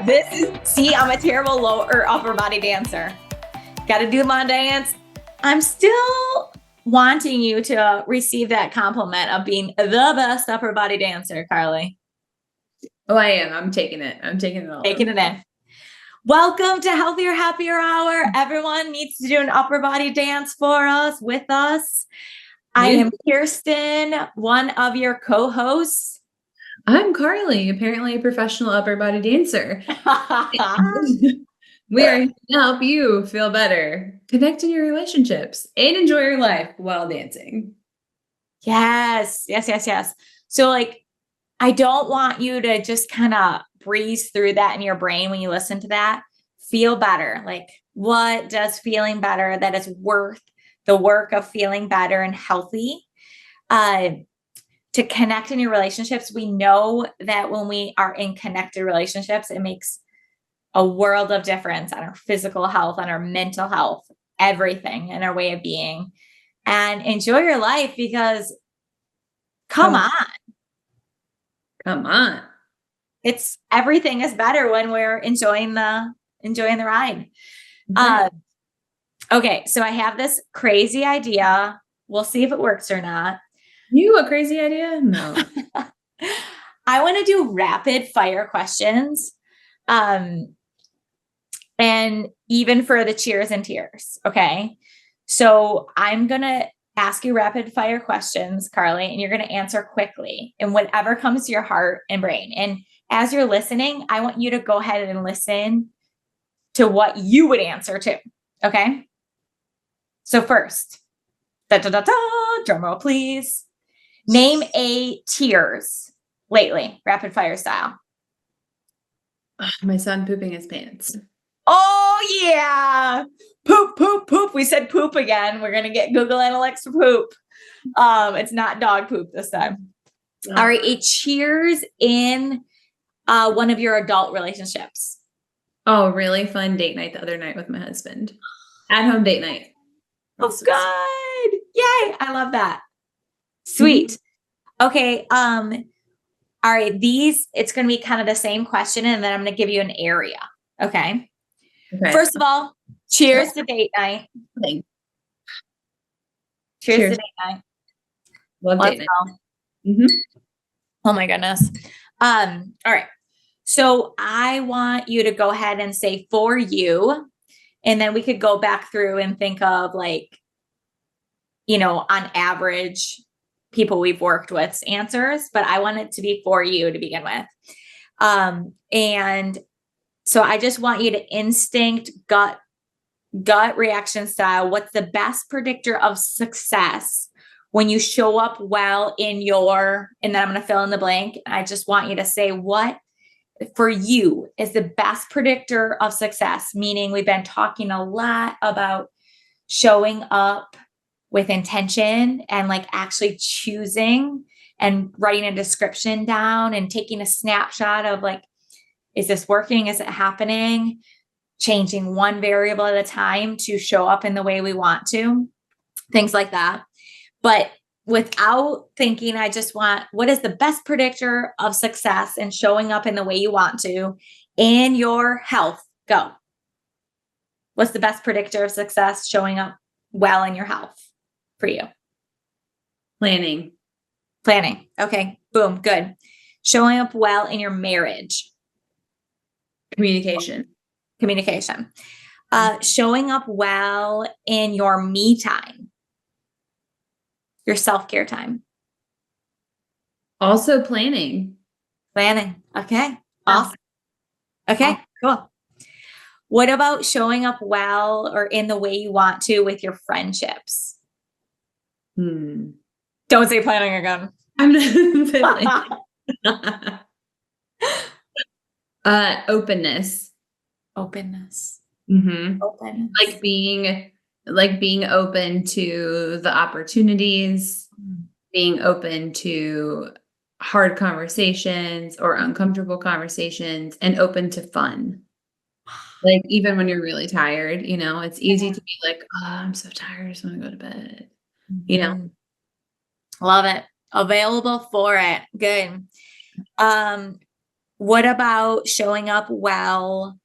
See, I'm a terrible lower or upper body dancer. Got to do my dance. I'm still wanting you to receive that compliment of being the best upper body dancer, Carli. Oh, I am. I'm taking it. I'm taking it all. Taking it in. Welcome to Healthier, Happier Hour. Everyone needs to do an upper body dance for us, with us. I am Kiersten, one of your co-hosts. I'm Carli, apparently a professional upper body dancer. We are here to help you feel better, connect in your relationships, and enjoy your life while dancing. Yes. So I don't want you to just kind of breeze through that in your brain when you listen to that. Feel better. Like, what does feeling better that is worth the work of feeling better and healthy? To connect in your relationships, we know that when we are in connected relationships, it makes a world of difference on our physical health, on our mental health, everything, and our way of being. And enjoy your life, because come on. It's everything is better when we're enjoying the ride. Okay, so I have this crazy idea. We'll see if it works or not. You a crazy idea? No. I want to do rapid fire questions. And even for the cheers and tears. Okay. So I'm going to ask you rapid fire questions, Carli, and you're going to answer quickly and whatever comes to your heart and brain. And as you're listening, I want you to go ahead and listen to what you would answer to. Okay. So first, drum roll, please. Name a tears lately, rapid fire style. My son pooping his pants. Oh yeah. Poop. We said poop again. We're going to get Google Analytics for poop. It's not dog poop this time. No. All right. A cheers in one of your adult relationships. Oh, really fun date night the other night with my husband. At home date night. Oh, good. Yay. I love that. Sweet. Mm-hmm. Okay. All right. It's going to be kind of the same question, and then I'm going to give you an area. Okay. First of all, cheers to date night. Cheers to date night. Love date night. Mm-hmm. Oh my goodness. All right. So I want you to go ahead and say for you, and then we could go back through and think of on average people we've worked with answers, but I want it to be for you to begin with. And so I just want you to instinct gut reaction style. What's the best predictor of success when you show up well in and then I'm going to fill in the blank. I just want you to say what for you is the best predictor of success, meaning we've been talking a lot about showing up with intention and actually choosing and writing a description down and taking a snapshot of is this working? Is it happening? Changing one variable at a time to show up in the way we want to, things like that. But without thinking, I just want, what is the best predictor of success and showing up in the way you want to in your health? Go. What's the best predictor of success showing up well in your health for you? Planning. Okay. Boom. Good. Showing up well in your marriage. Communication. Showing up well in your me time, your self-care time. Also planning. Okay. Awesome. Okay, cool. What about showing up well or in the way you want to with your friendships? Don't say planning again. I'm not. Openness. Mm-hmm. Openness. Being open to the opportunities, being open to hard conversations or uncomfortable conversations, and open to fun. Even when you're really tired, it's easy to be oh, I'm so tired, I just want to go to bed. Love it. Available for it. Good. what about showing up well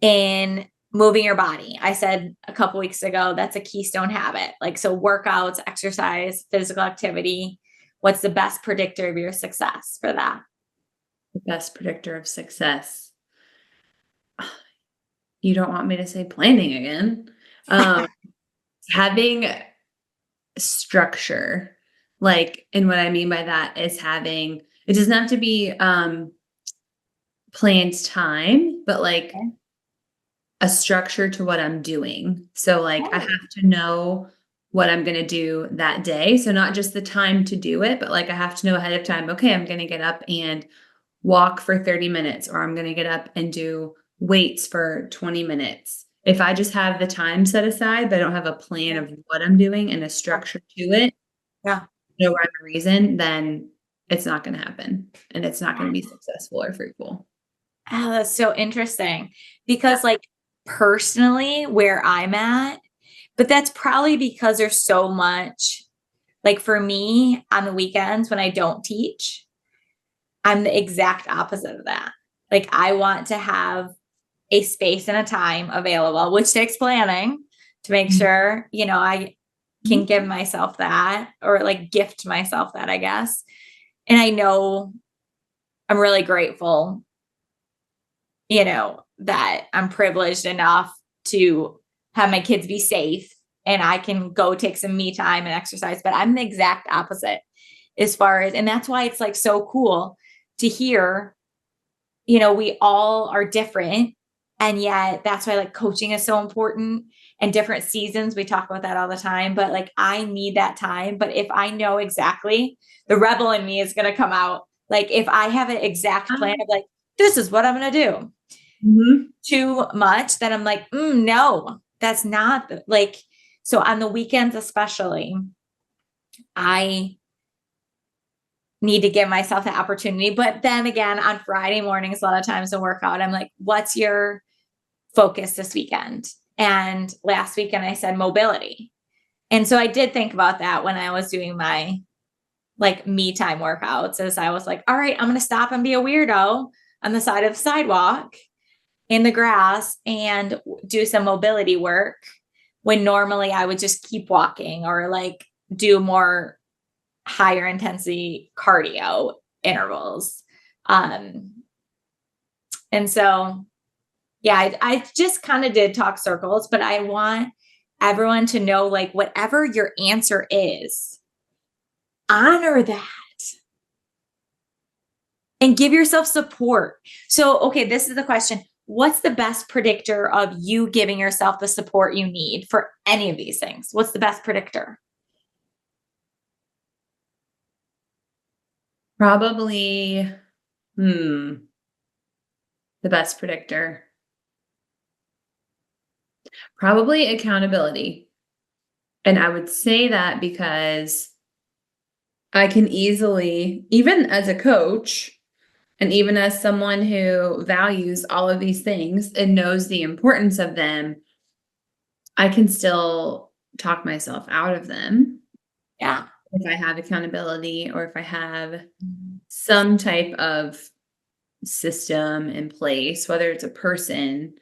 in moving your body? I said a couple weeks ago, that's a keystone habit. Like, so workouts, exercise, physical activity. What's the best predictor of your success for that? The best predictor of success. You don't want me to say planning again. Um, Having structure. Like, and what I mean by that is having, it doesn't have to be planned time, but like Okay. a structure to what I'm doing. So like I Oh, have to know what I'm going to do that day. So not just the time to do it, but like I have to know ahead of time, okay, I'm going to get up and walk for 30 minutes, or I'm going to get up and do weights for 20 minutes. If I just have the time set aside, but I don't have a plan yeah. of what I'm doing and a structure to it, Yeah. no rhyme or reason, then it's not going to happen and it's not going to be successful or fruitful. Oh, that's so interesting Yeah. because, like, personally, where I'm at, but that's probably because there's so much, like, for me on the weekends when I don't teach, I'm the exact opposite of that. Like, I want to have a space and a time available, which takes planning to make sure, I can Mhm. give myself that or like gift myself that, I guess. And I know I'm really grateful, that I'm privileged enough to have my kids be safe and I can go take some me time and exercise. But I'm the exact opposite as far as, and that's why it's like so cool to hear, we all are different. And yet that's why like coaching is so important and different seasons. We talk about that all the time, but like I need that time. But if I know exactly, the rebel in me is going to come out. Like if I have an exact plan of like, this is what I'm going to do Mhm. too much, then I'm like, no, that's not like, so on the weekends, especially, I need to give myself the opportunity. But then again, on Friday mornings, a lot of times to work out, I'm like, what's your focus this weekend? And last weekend I said mobility. And so I did think about that when I was doing my like me time workouts, as I was like, all right, I'm going to stop and be a weirdo on the side of the sidewalk in the grass and do some mobility work when normally I would just keep walking or like do more higher intensity cardio intervals. Um, and so, yeah, I just kind of did talk circles, but I want everyone to know like whatever your answer is, honor that and give yourself support. So, okay, this is the question. What's the best predictor of you giving yourself the support you need for any of these things? What's the best predictor? Probably, the best predictor. Probably accountability. And I would say that because I can easily, even as a coach, and even as someone who values all of these things and knows the importance of them, I can still talk myself out of them Yeah. if I have accountability or if I have some type of system in place, whether it's a person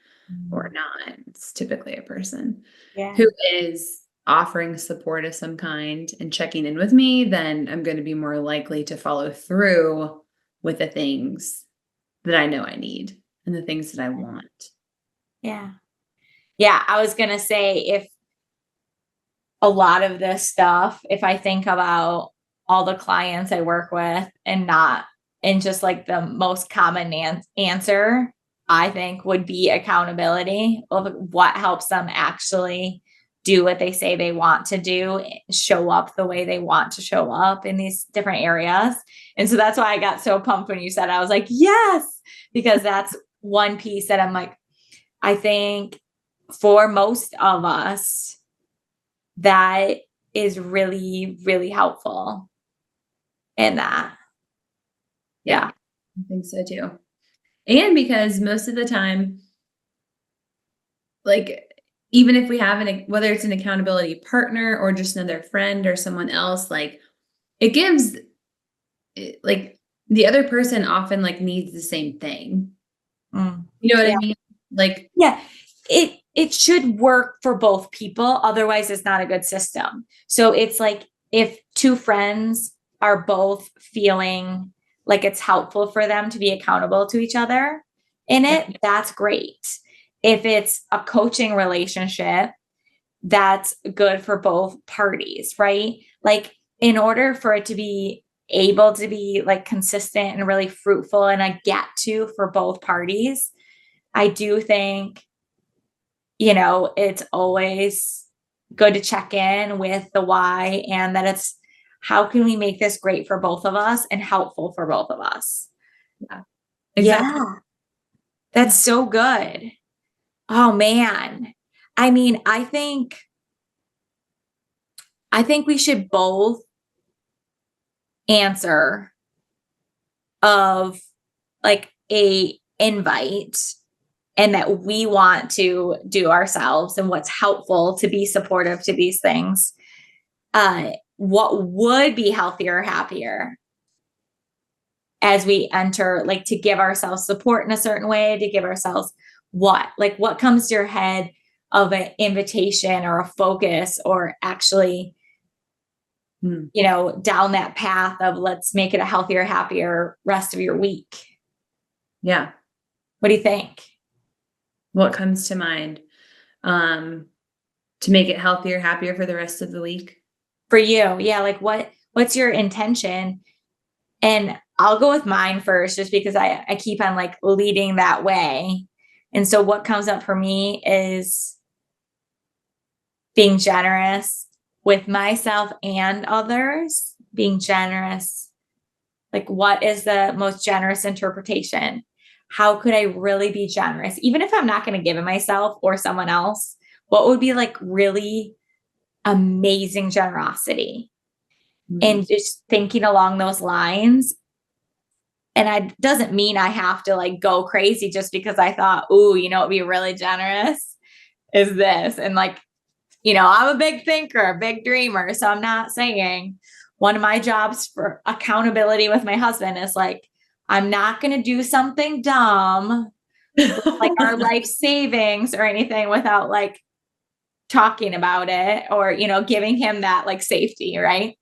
or Mhm. not. It's typically a person Yeah. who is offering support of some kind and checking in with me, then I'm going to be more likely to follow through with the things that I know I need and the things that I want. Yeah. Yeah. I was going to say, if a lot of this stuff, if I think about all the clients I work with and just like the most common answer, I think would be accountability of what helps them actually do what they say they want to do, show up the way they want to show up in these different areas. And so that's why I got so pumped when you said, I was like, yes, because that's one piece that I'm like, I think for most of us, that is really, really helpful in that. Yeah, Yeah. I think so too. And because most of the time, like, even if we have whether it's an accountability partner or just another friend or someone else, like, it gives like the other person often like needs the same thing. Mm. You know what Yeah. I mean? Like, Yeah. It should work for both people. Otherwise, it's not a good system. So it's like if two friends are both feeling like it's helpful for them to be accountable to each other in it, that's great. If it's a coaching relationship, that's good for both parties, right? Like in order for it to be able to be like consistent and really fruitful and a get to for both parties, I do think, it's always good to check in with the why and that it's how can we make this great for both of us and helpful for both of us? yeah, exactly. Yeah, that's so good. Oh man. I mean, I think we should both answer of like a invite and that we want to do ourselves and what's helpful to be supportive to these things. What would be healthier or happier as we enter, like to give ourselves support in a certain way, to give ourselves what comes to your head of an invitation or a focus or actually, down that path of let's make it a healthier, happier rest of your week. Yeah. What do you think? What comes to mind? To make it healthier, happier for the rest of the week? For you? Yeah, like what's your intention? And I'll go with mine first just because I keep on like leading that way. And so what comes up for me is being generous with myself and others, being generous. Like, what is the most generous interpretation? How could I really be generous? Even if I'm not going to give it myself or someone else, what would be like really amazing generosity? And just thinking along those lines. And it doesn't mean I have to like go crazy just because I thought, ooh, it'd be really generous is this. And like, I'm a big thinker, a big dreamer. So I'm not saying one of my jobs for accountability with my husband is like, I'm not going to do something dumb, like our life savings or anything without like talking about it or, giving him that like safety. Right.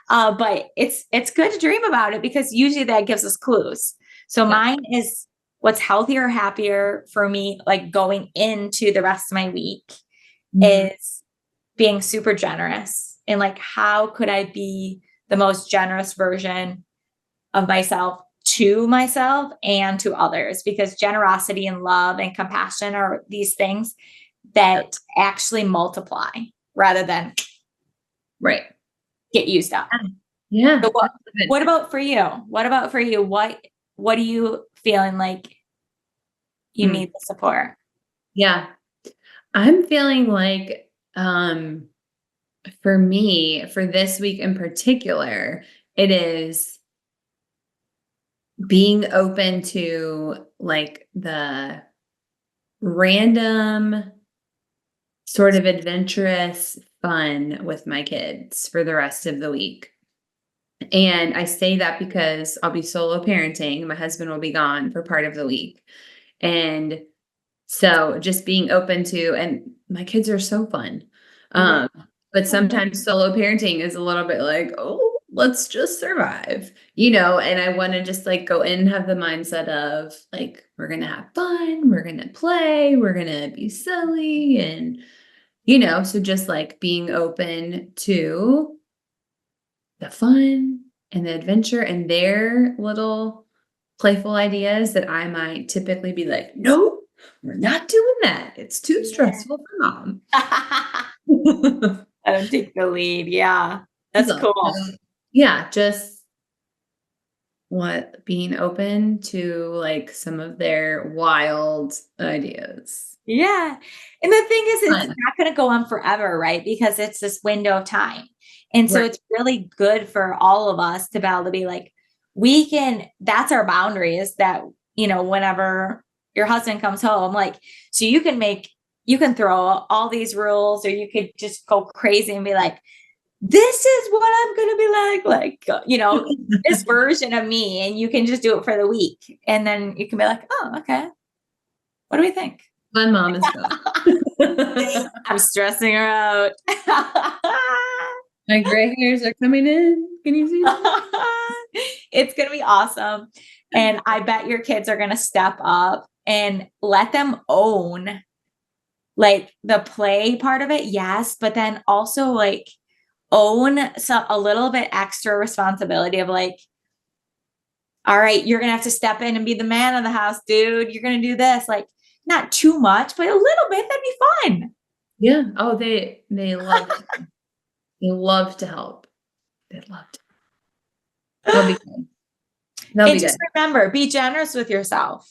But it's good to dream about it because usually that gives us clues. So mine is what's healthier, happier for me, like going into the rest of my week is being super generous and like, how could I be the most generous version of myself to myself and to others? Because generosity and love and compassion are these things that actually multiply rather than Right. get used up. Yeah. So what about for you? What about for you? What are you feeling like you need the support? Yeah. I'm feeling like, for me, for this week in particular, it is being open to like the random sort of adventurous fun with my kids for the rest of the week. And I say that because I'll be solo parenting. My husband will be gone for part of the week. And so just being open to, and my kids are so fun. But sometimes solo parenting is a little bit like, oh, let's just survive, and I want to just like go in and have the mindset of like, we're going to have fun, we're going to play, we're going to be silly. And, so just like being open to the fun and the adventure and their little playful ideas that I might typically be like, no, we're not doing that. It's too stressful for mom. I don't take the lead. Yeah. That's So, cool. yeah, just being open to like some of their wild ideas. Yeah. And the thing is, it's Fun. not going to go on forever, right? Because it's this window of time. And so Right. it's really good for all of us to be able to be like, that's our boundary is that, whenever your husband comes home, like, so you can throw all these rules or you could just go crazy and be like, this is what I'm going to be like, this version of me. And you can just do it for the week. And then you can be like, oh, okay. What do we think? My mom is gone. I'm stressing her out. My gray hairs are coming in. Can you see that? It's going to be awesome. And I bet your kids are going to step up and let them own like the play part of it. Yes. But then also like own a little bit extra responsibility of like, all right, you're going to have to step in and be the man of the house, dude. You're going to do this, like not too much, but a little bit. That'd be fun. Yeah. Oh, they love it. They love to help. They love to. They'll be good. And just remember, be generous with yourself.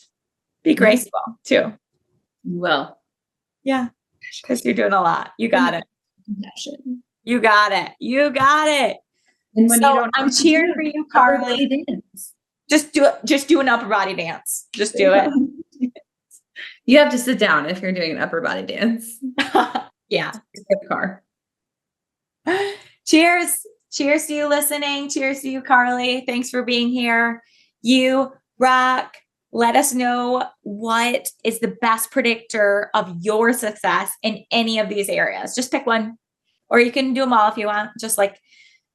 Be graceful too. Well. Yeah. Because you're doing a lot. You got it. Compassion. You got it. You got it. And when So you don't, I'm cheering for you, Carli. Just do it. Just do an upper body dance. Just do it. You have to sit down if you're doing an upper body dance. Yeah. Good car. Cheers. Cheers to you listening. Cheers to you, Carli. Thanks for being here. You rock. Let us know what is the best predictor of your success in any of these areas. Just pick one, or you can do them all if you want. Just like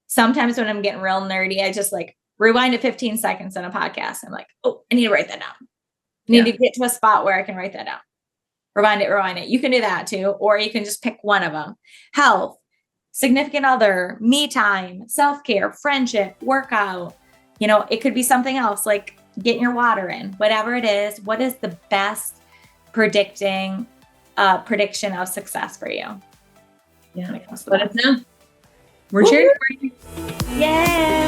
sometimes when I'm getting real nerdy, I just like rewind to 15 seconds in a podcast. I'm like, oh, I need to write that down. I need to get to a spot where I can write that down. Rewind it. You can do that too. Or you can just pick one of them. Health, significant other, me time, self-care, friendship, workout. It could be something else like getting your water in, whatever it is. What is the best prediction of success for you? Yeah. Let us know. We're cheering for you. Yay.